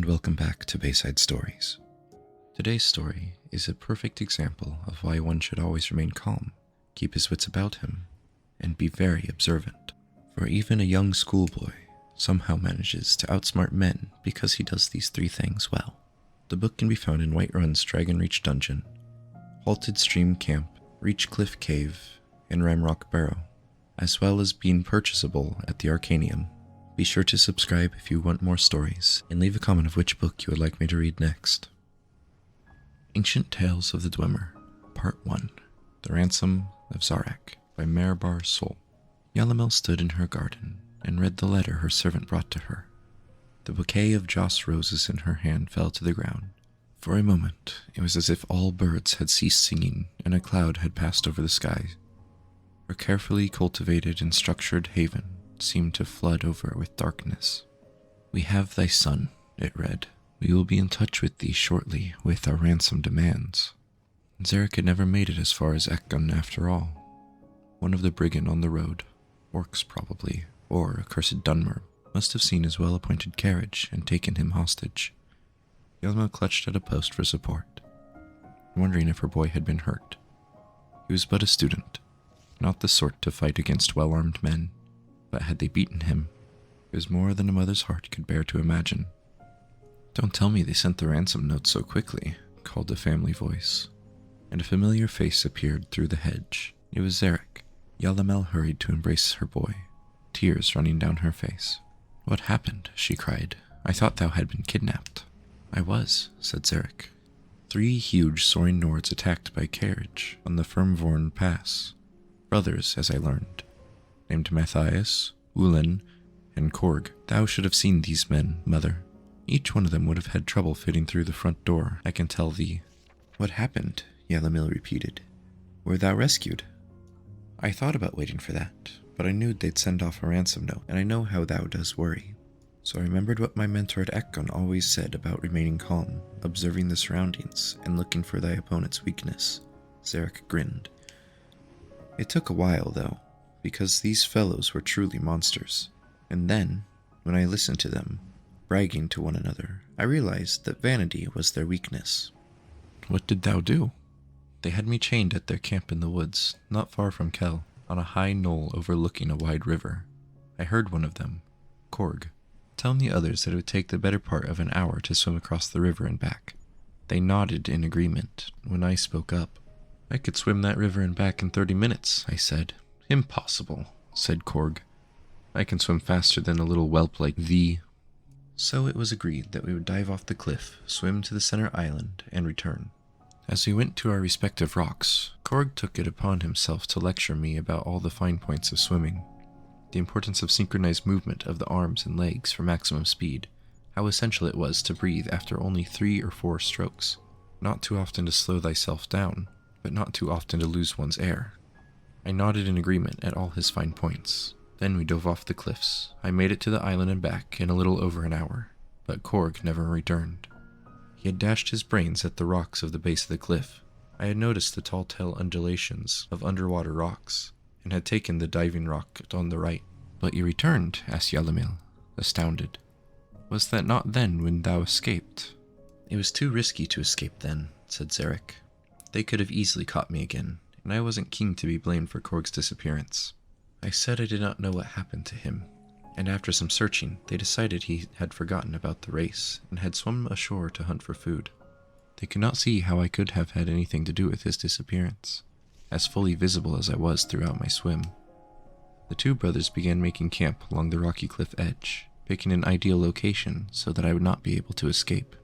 and welcome back to Bayside Stories. Today's story is a perfect example of why one should always remain calm, keep his wits about him, and be very observant. For even a young schoolboy somehow manages to outsmart men because he does these three things well. The book can be found in Whiterun's Dragon Reach Dungeon, Halted Stream Camp, Reach Cliff Cave, and Ramrock Barrow, as well as being purchasable at the Arcanium. Be sure to subscribe if you want more stories, and leave a comment of which book you would like me to read next. Ancient Tales of the Dwemer, Part 1, The Ransom of Zarek, by Marabar Sol. Yalamel stood in her garden and read the letter her servant brought to her. The bouquet of joss roses in her hand fell to the ground. For a moment, it was as if all birds had ceased singing and a cloud had passed over the sky. Her carefully cultivated and structured haven seemed to flood over with darkness. "We have thy son," it read. "We will be in touch with thee shortly with our ransom demands." Zarek had never made it as far as Ekgun after all. One of the brigand on the road, orcs probably, or accursed Dunmer, must have seen his well-appointed carriage and taken him hostage. Yelma clutched at a post for support, wondering if her boy had been hurt. He was but a student, not the sort to fight against well-armed men, but had they beaten him, it was more than a mother's heart could bear to imagine. "Don't tell me they sent the ransom note so quickly," called a family voice, and a familiar face appeared through the hedge. It was Zarek. Yalamel hurried to embrace her boy, tears running down her face. "What happened?" she cried. "I thought thou had been kidnapped." "I was," said Zarek. 3 huge soaring Nords attacked by carriage on the Firmvorn Pass. Brothers, as I learned, named Matthias, Ulen, and Korg. Thou should have seen these men, mother. Each one of them would have had trouble fitting through the front door, I can tell thee." "What happened?" Yalamil repeated. "Were thou rescued?" "I thought about waiting for that, but I knew they'd send off a ransom note, and I know how thou does worry. So I remembered what my mentor at Ekgon always said about remaining calm, observing the surroundings, and looking for thy opponent's weakness." Zarek grinned. "It took a while, though, because these fellows were truly monsters. And then, when I listened to them, bragging to one another, I realized that vanity was their weakness." "What did thou do?" "They had me chained at their camp in the woods, not far from Kel, on a high knoll overlooking a wide river. I heard one of them, Korg, telling the others that it would take the better part of an hour to swim across the river and back. They nodded in agreement when I spoke up. 'I could swim that river and back in 30 minutes, I said. "Impossible," said Korg. "I can swim faster than a little whelp like thee." So it was agreed that we would dive off the cliff, swim to the center island, and return. As we went to our respective rocks, Korg took it upon himself to lecture me about all the fine points of swimming. The importance of synchronized movement of the arms and legs for maximum speed, how essential it was to breathe after only 3 or 4 strokes, not too often to slow thyself down, but not too often to lose one's air. I nodded in agreement at all his fine points. Then we dove off the cliffs. I made it to the island and back in a little over an hour, but Korg never returned. He had dashed his brains at the rocks of the base of the cliff. I had noticed the tall-tale undulations of underwater rocks, and had taken the diving rock on the right. "But you returned?" asked Yalamil, astounded. "Was that not then when thou escaped?" "It was too risky to escape then," said Zarek. "They could have easily caught me again, and I wasn't keen to be blamed for Korg's disappearance. I said I did not know what happened to him, and after some searching, they decided he had forgotten about the race and had swum ashore to hunt for food. They could not see how I could have had anything to do with his disappearance, as fully visible as I was throughout my swim." The 2 brothers began making camp along the rocky cliff edge, picking an ideal location so that I would not be able to escape.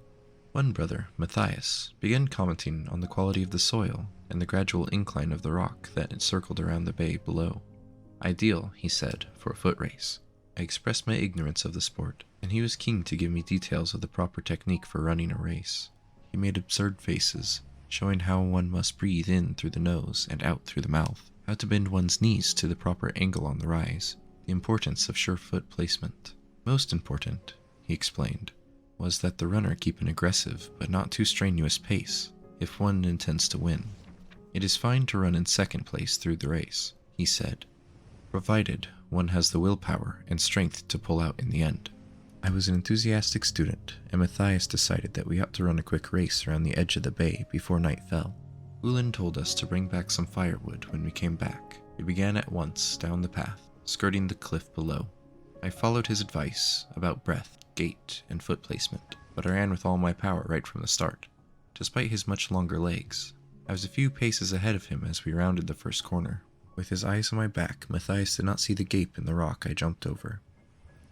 One brother, Matthias, began commenting on the quality of the soil and the gradual incline of the rock that encircled around the bay below. "Ideal," he said, "for a foot race." I expressed my ignorance of the sport, and he was keen to give me details of the proper technique for running a race. He made absurd faces, showing how one must breathe in through the nose and out through the mouth, how to bend one's knees to the proper angle on the rise, the importance of sure foot placement. Most important, he explained, was that the runner keep an aggressive but not too strenuous pace if one intends to win. "It is fine to run in second place through the race," he said, "provided one has the willpower and strength to pull out in the end." I was an enthusiastic student, and Matthias decided that we ought to run a quick race around the edge of the bay before night fell. Ulin told us to bring back some firewood when we came back. We began at once down the path, skirting the cliff below. I followed his advice about breath, gait, and foot placement, but I ran with all my power right from the start. Despite his much longer legs, I was a few paces ahead of him as we rounded the first corner. With his eyes on my back, Matthias did not see the gape in the rock I jumped over.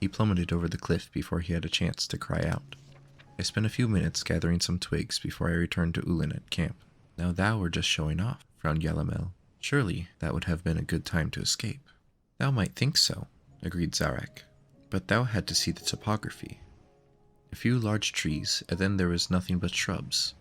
He plummeted over the cliff before he had a chance to cry out. I spent a few minutes gathering some twigs before I returned to Ulin at camp. Now thou were just showing off, frowned Yalamel. Surely that would have been a good time to escape. Thou might think so, agreed Zarek, but thou had to see the topography. A few large trees, and then there was nothing but shrubs.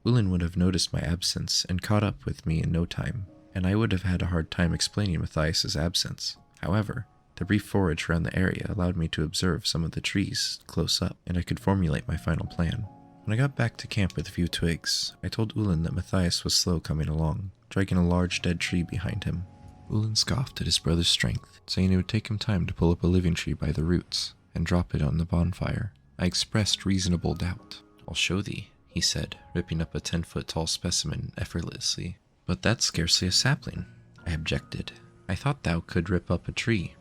Ulin would have noticed my absence and caught up with me in no time, and I would have had a hard time explaining Matthias's absence. However, the brief forage around the area allowed me to observe some of the trees close up, and I could formulate my final plan. When I got back to camp with a few twigs, I told Ulin that Matthias was slow coming along, dragging a large dead tree behind him. Ulin scoffed at his brother's strength, saying it would take him time to pull up a living tree by the roots and drop it on the bonfire. I expressed reasonable doubt. I'll show thee, he said, ripping up a 10-foot-tall specimen effortlessly. But that's scarcely a sapling, I objected. I thought thou could rip up a tree.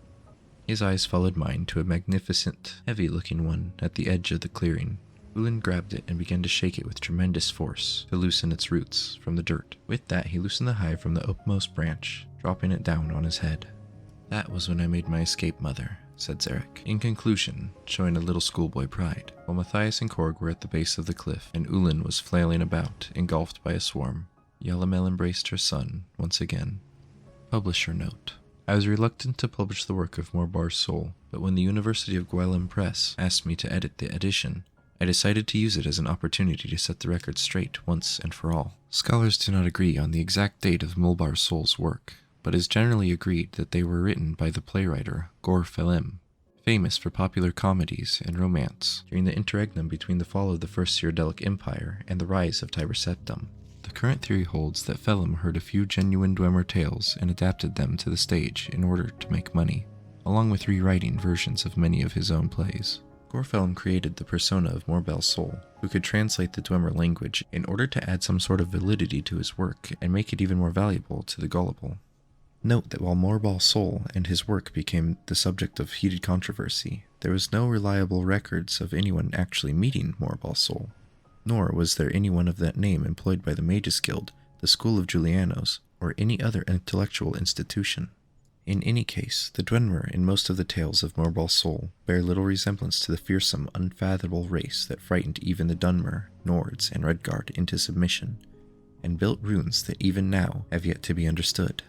His eyes followed mine to a magnificent, heavy-looking one at the edge of the clearing. Ulin grabbed it and began to shake it with tremendous force to loosen its roots from the dirt. With that, he loosened the hive from the uppermost branch, dropping it down on his head. That was when I made my escape, mother, said Zarek, in conclusion, showing a little schoolboy pride, while Matthias and Korg were at the base of the cliff, and Ulin was flailing about, engulfed by a swarm. Yalamel embraced her son once again. Publisher note. I was reluctant to publish the work of Morbar's soul, but when the University of Gwelem Press asked me to edit the edition, I decided to use it as an opportunity to set the record straight once and for all. Scholars do not agree on the exact date of Mulbar's soul's work, but it is generally agreed that they were written by the playwriter Gor Felem, famous for popular comedies and romance during the interregnum between the fall of the First Cyrodiilic Empire and the rise of Tiber Septim. The current theory holds that Felem heard a few genuine Dwemer tales and adapted them to the stage in order to make money, along with rewriting versions of many of his own plays. Gor Felem created the persona of Morbel's soul, who could translate the Dwemer language in order to add some sort of validity to his work and make it even more valuable to the gullible. Note that while Morbal's soul and his work became the subject of heated controversy, there was no reliable records of anyone actually meeting Morbal's soul, nor was there anyone of that name employed by the Mages Guild, the School of Julianos, or any other intellectual institution. In any case, the Dwemer in most of the tales of Morbal's soul bear little resemblance to the fearsome, unfathomable race that frightened even the Dunmer, Nords, and Redguard into submission, and built runes that even now have yet to be understood.